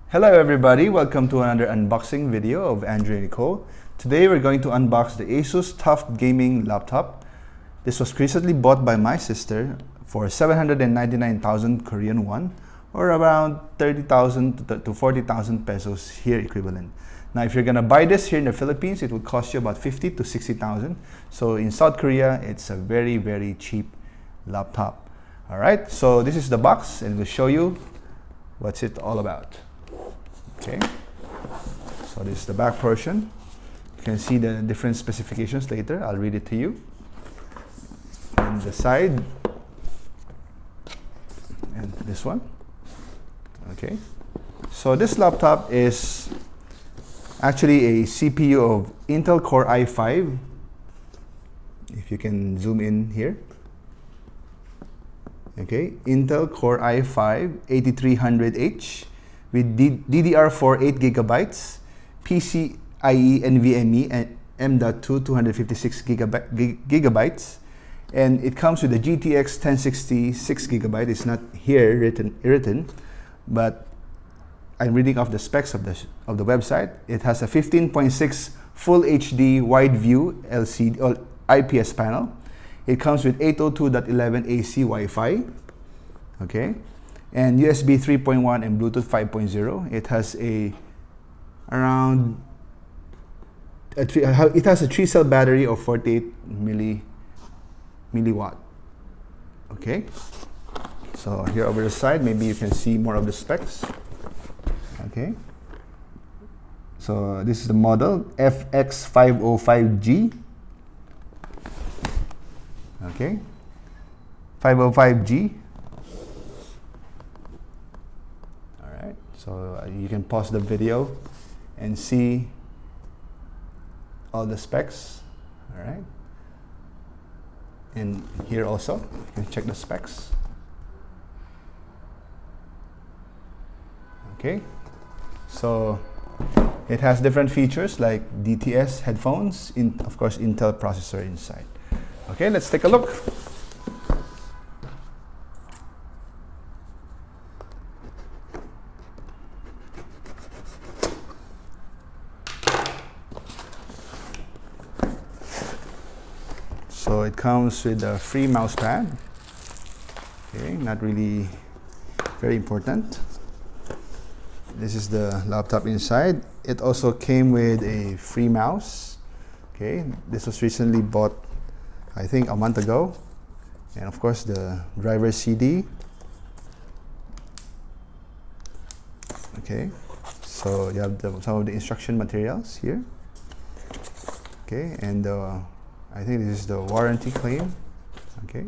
Hello everybody, welcome to another unboxing video of Andrew and Nicole. Today we're going to unbox the ASUS TUF gaming laptop. This was recently bought by my sister for 799,000 Korean won, or around 30,000 to 40,000 pesos here equivalent. Now if you're gonna buy this here in the Philippines, it would cost you about 50 to 60,000. So in South Korea, it's a very cheap laptop. Alright, so this is the box and we'll show you what's it all about. Okay, so this is the back portion. You can see the different specifications later. I'll read it to you. And the side, and this one. Okay, so this laptop is actually a CPU of Intel Core i5. If you can zoom in here. Okay, Intel Core i5 8300H. With DDR4 8GB, PCIe NVMe M.2 256 gigabytes, and it comes with a GTX 1060 6GB. It's not here written, but I'm reading off the specs of the website. It has a 15.6 Full HD wide view LCD or IPS panel. It comes with 802.11 AC Wi-Fi. Okay. And USB 3.1 and Bluetooth 5.0. It has it has a 3-cell battery of 48 milliwatt. Okay, so here over the side, maybe you can see more of the specs. Okay, so this is the model FX505G. Okay, 505G. So you can pause the video and see all the specs. All right, and here also you can check the specs. Okay, so it has different features like DTS headphones, of course Intel processor inside. Okay, let's take a look. So it comes with a free mouse pad. Okay, not really very important. This is the laptop inside. It also came with a free mouse. Okay, this was recently bought, I think, a month ago. And of course the driver CD. Okay, so you have some of the instruction materials here. Okay, and I think this is the warranty claim. Okay.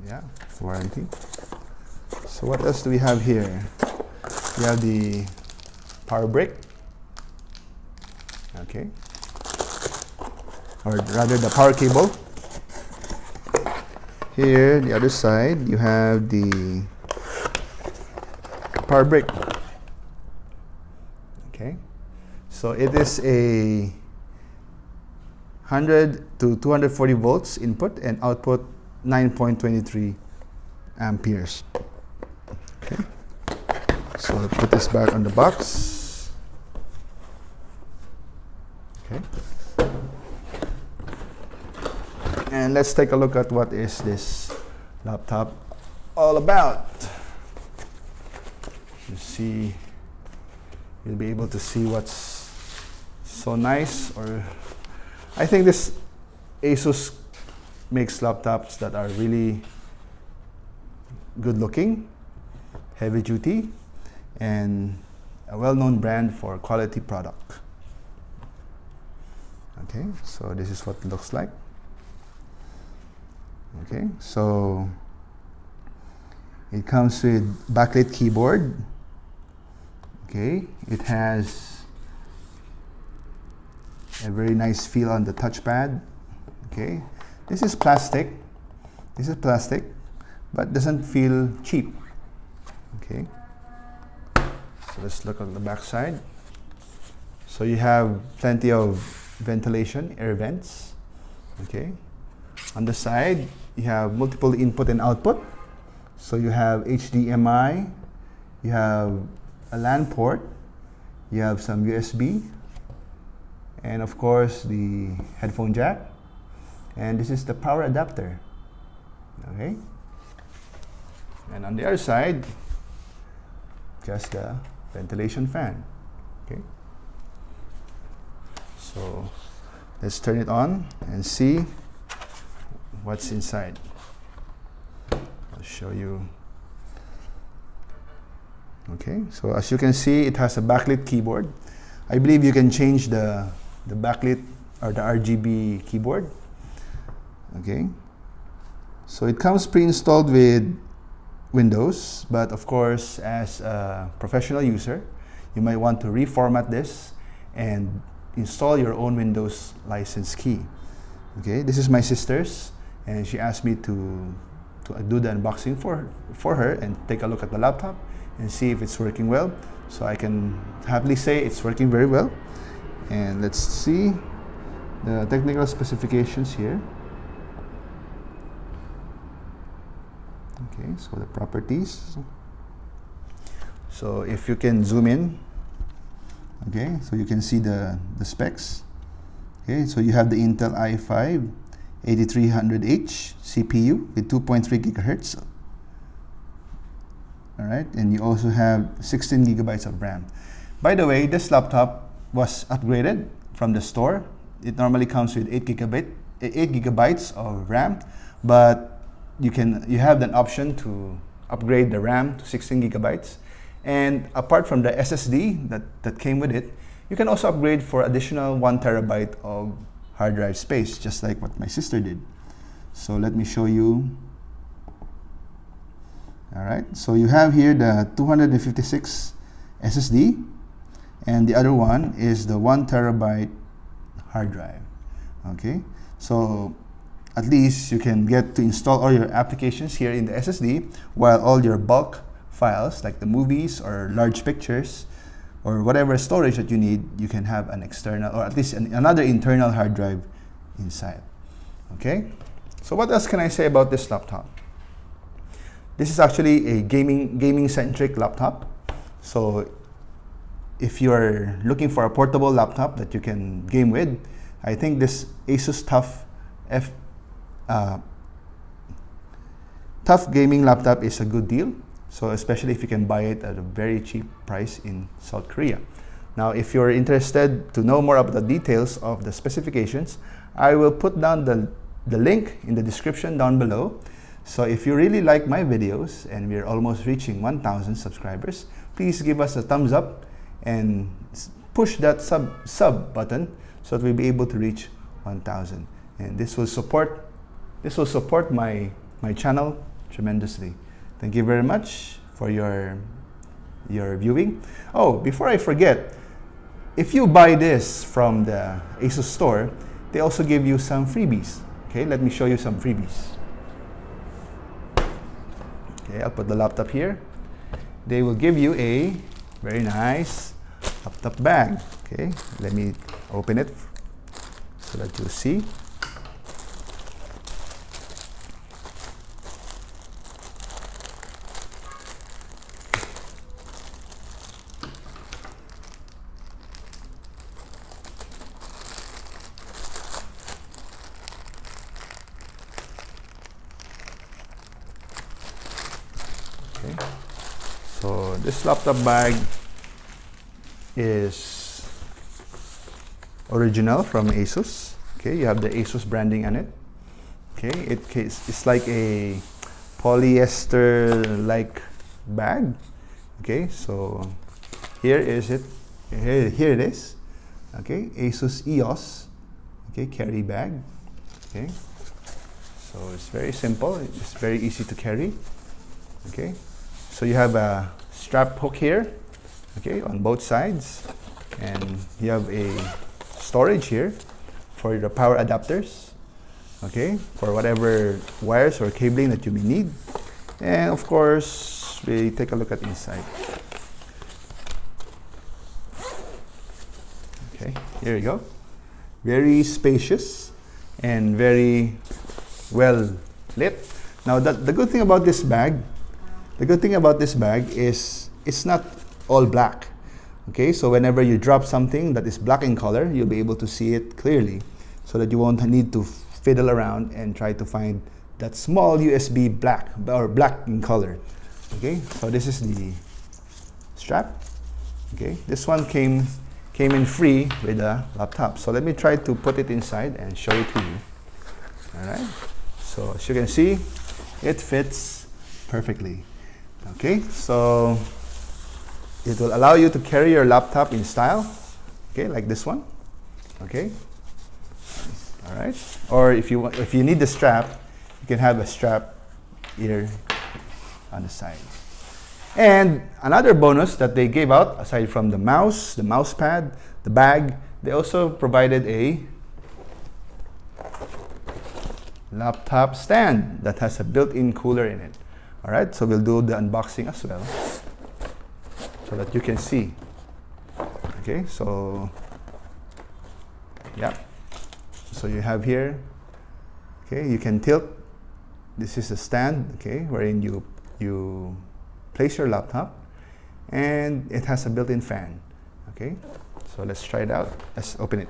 Yeah, warranty. So what else do we have here? We have the power brick. Okay. Or rather the power cable. Here, the other side, you have the power brick. Okay. So it is a 100 to 240 volts input and output 9.23 amperes. Okay, so I'll put this back on the box. Okay, and let's take a look at what is this laptop all about. You see, you'll be able to see what's so nice. Or I think this ASUS makes laptops that are really good looking, heavy duty, and a well-known brand for quality product. Okay, so this is what it looks like. Okay, so it comes with backlit keyboard. Okay, it has a very nice feel on the touchpad. Okay, this is plastic. This is plastic, but doesn't feel cheap. Okay, so let's look on the back side. So you have plenty of ventilation, air vents. Okay, on the side you have multiple input and output. So you have HDMI, You have a LAN port, you have some USB, and of course the headphone jack, and this is the power adapter. Okay, and on the other side, just the ventilation fan. Okay, so let's turn it on and see what's inside. I'll show you. Okay, so as you can see, it has a backlit keyboard. I believe you can change the backlit or the RGB keyboard. Okay, so it comes pre-installed with Windows, but of course, as a professional user, you might want to reformat this and install your own Windows license key. Okay, this is my sister's, and she asked me to do the unboxing for her and take a look at the laptop and see if it's working well. So I can happily say it's working very well. And let's see the technical specifications here. Okay, so the properties. So if you can zoom in, okay, so you can see the specs. Okay, so you have the Intel i5 8300H CPU with 2.3 gigahertz. All right, and you also have 16 gigabytes of RAM. By the way, this laptop was upgraded from the store. It normally comes with 8 gigabytes of RAM, but you have an option to upgrade the RAM to 16 gigabytes. And apart from the SSD that came with it, you can also upgrade for additional 1 terabyte of hard drive space, just like what my sister did. So let me show you. All right, so you have here the 256 SSD, and the other one is the 1 terabyte hard drive. Okay, so at least you can get to install all your applications here in the SSD, while all your bulk files like the movies or large pictures or whatever storage that you need, you can have an external or at least another internal hard drive inside. Okay, so what else can I say about this laptop? This is actually a gaming centric laptop. So if you're looking for a portable laptop that you can game with, I think this ASUS TUF gaming laptop is a good deal. So especially if you can buy it at a very cheap price in South Korea. Now, if you're interested to know more about the details of the specifications, I will put down the link in the description down below. So if you really like my videos and we're almost reaching 1,000 subscribers, please give us a thumbs up and push that sub button so that we'll be able to reach 1,000. And this will support my channel tremendously. Thank you very much for your viewing. Oh, before I forget, if you buy this from the ASUS store, they also give you some freebies. Okay, let me show you some freebies. Okay, I'll put the laptop here. They will give you a very nice laptop bag. Okay, let me open it so that you'll see. Okay. So this laptop bag is original from ASUS. Okay, you have the ASUS branding on it. Okay, it's like a polyester-like bag. Okay, so here is it. Here it is. Okay, ASUS EOS. Okay, carry bag. Okay, so it's very simple. It's very easy to carry. Okay, so you have a strap hook here, okay, on both sides, and you have a storage here for the power adapters, okay, for whatever wires or cabling that you may need. And of course, we take a look at inside. Okay, here you go. Very spacious and very well lit. Now, the good thing about this bag, is it's not all black. Okay, so whenever you drop something that is black in color, you'll be able to see it clearly, so that you won't need to fiddle around and try to find that small USB black or black in color. Okay, so this is the strap. Okay, this one came in free with the laptop. So let me try to put it inside and show it to you. All right, so as you can see, it fits perfectly. Okay, so it will allow you to carry your laptop in style, okay, like this one. Okay, all right. Or if you need the strap, you can have a strap here on the side. And another bonus that they gave out, aside from the mouse pad, the bag, they also provided a laptop stand that has a built-in cooler in it. All right, so we'll do the unboxing as well, so that you can see. Okay, so yeah, so you have here, okay, you can tilt. This is a stand, okay, wherein you place your laptop, and it has a built-in fan. Okay, so let's try it out. Let's open it.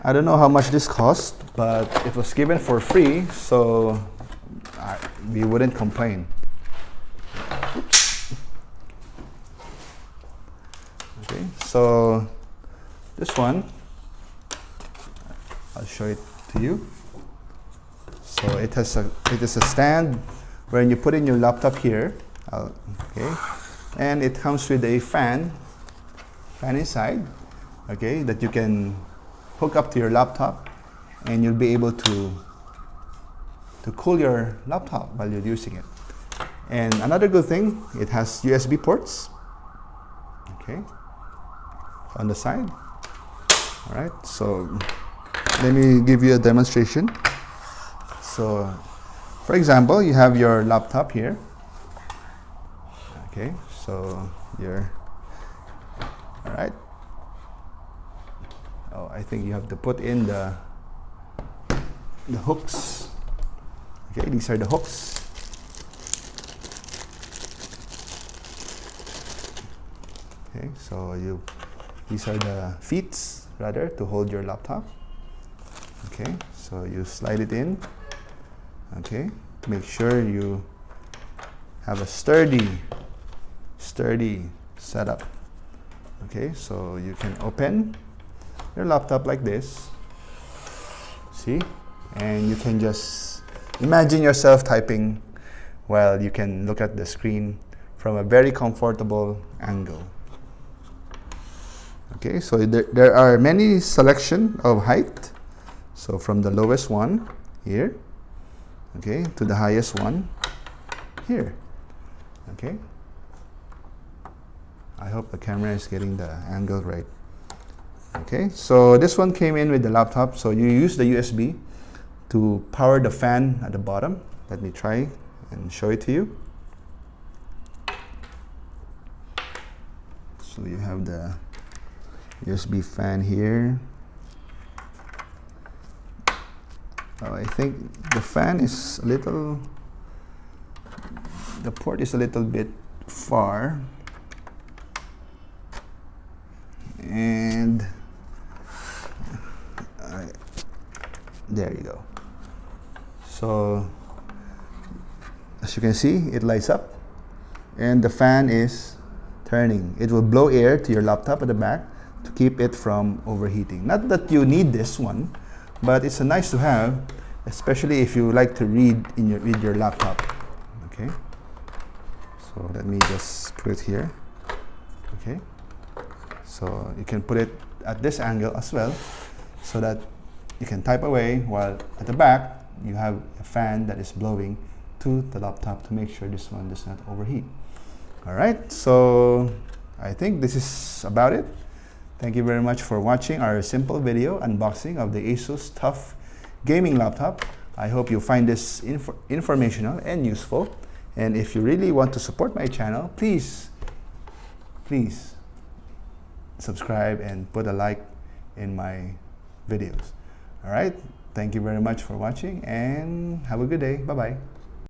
I don't know how much this cost, but it was given for free, so we wouldn't complain. Okay, so this one, I'll show it to you. So it is a stand wherein you put in your laptop here, okay, and it comes with a fan inside, okay, that you can hook up to your laptop, and you'll be able to cool your laptop while you're using it. And another good thing, it has USB ports, okay, on the side. All right, so let me give you a demonstration. So for example, you have your laptop here, okay, so you're all right. Oh, I think you have to put in the hooks. Okay, these are the hooks. Okay, so these are the feet, rather, to hold your laptop. Okay, so you slide it in. Okay, make sure you have a sturdy setup. Okay, so you can open your laptop like this, see, and you can just imagine yourself typing while you can look at the screen from a very comfortable angle. Okay, so there are many selection of height, so from the lowest one here, okay, to the highest one here. Okay, I hope the camera is getting the angle right. Okay, so this one came in with the laptop, so you use the USB to power the fan at the bottom. Let me try and show it to you. So you have the USB fan here. Oh, I think the fan is the port is a little bit far, and there you go. So as you can see, it lights up and the fan is turning. It will blow air to your laptop at the back to keep it from overheating. Not that you need this one, but it's a nice to have, especially if you like to read with your laptop. Okay, so let me just put it here. Okay, so you can put it at this angle as well, so that you can type away while at the back you have a fan that is blowing to the laptop to make sure this one does not overheat. All right, so I think this is about it. Thank you very much for watching our simple video unboxing of the ASUS TUF gaming laptop. I hope you find this informational and useful. And if you really want to support my channel, please subscribe and put a like in my videos. All right, thank you very much for watching and have a good day. Bye-bye.